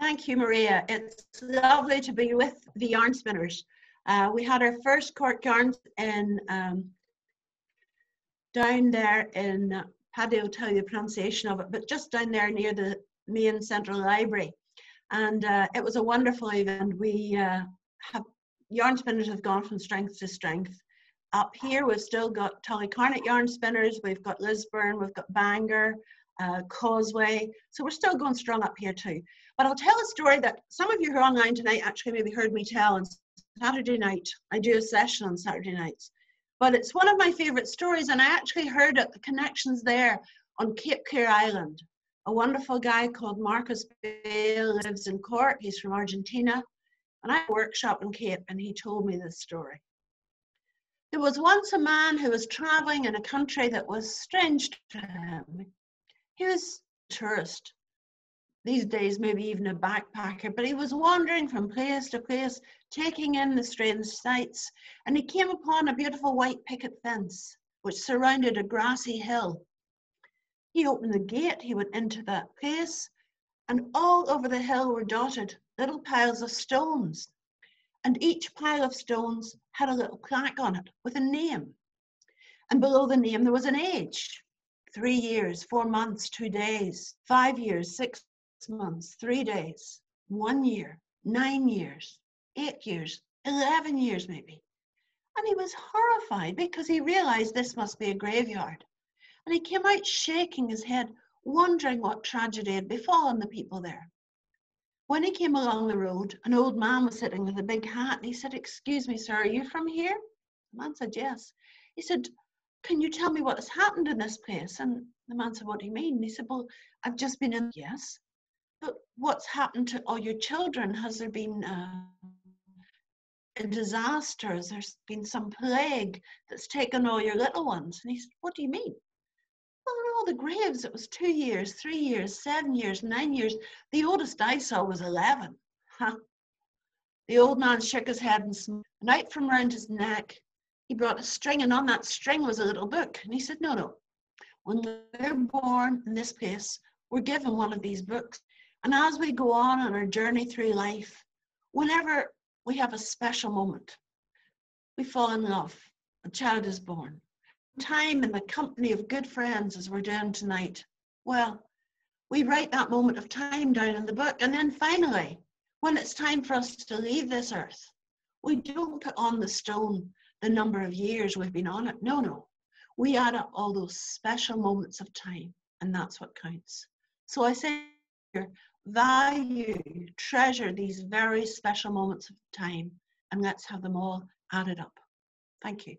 Thank you, Maria. It's lovely to be with the Yarn Spinners. We had our first Cork Yarns in down there in, Paddy will tell you the pronunciation of it, but just down there near the main central library. And it was a wonderful event. We Yarn Spinners have gone from strength to strength. Up here, we've still got Tullycarnet Yarn Spinners, we've got Lisburn, we've got Bangor, Causeway. So we're still going strong up here too. But I'll tell a story that some of you who are online tonight actually maybe heard me tell on Saturday night. I do a session on Saturday nights. But it's one of my favourite stories, and I actually heard it, the connections there on Cape Clear Island. A wonderful guy called Marcus Bale lives in Cork. He's from Argentina. And I had a workshop in Cape, and he told me this story. There was once a man who was travelling in a country that was strange to him. He was a tourist. These days, maybe even a backpacker, but he was wandering from place to place, taking in the strange sights, and he came upon a beautiful white picket fence, which surrounded a grassy hill. He opened the gate, he went into that place, and all over the hill were dotted little piles of stones, and each pile of stones had a little plaque on it with a name, and below the name there was an age: 3 years, 4 months, 2 days, 5 years, 6 months, 3 days, 1 year, 9 years, 8 years, 11 years maybe. And he was horrified because he realized this must be a graveyard. And he came out shaking his head, wondering what tragedy had befallen the people there. When he came along the road, an old man was sitting with a big hat, and he said, "Excuse me, sir, are you from here?" The man said, "Yes." He said, "Can you tell me what has happened in this place?" And the man said, "What do you mean?" And he said, "Well, I've just been in." "Yes, but what's happened to all your children? Has there been a disaster? Has there been some plague that's taken all your little ones?" And he said, "What do you mean?" "Well, in all the graves, it was 2 years, 3 years, 7 years, 9 years. The oldest I saw was 11. Huh? The old man shook his head and smiled. And out from round his neck, he brought a string, and on that string was a little book. And he said, no. When we're born in this place, we're given one of these books. And as we go on our journey through life, whenever we have a special moment, we fall in love, a child is born. Time in the company of good friends, as we're doing tonight, well, we write that moment of time down in the book. And then finally, when it's time for us to leave this earth, we don't put on the stone the number of years we've been on it. No. We add up all those special moments of time, and that's what counts. So I say here, value, treasure these very special moments of time, and let's have them all added up. Thank you.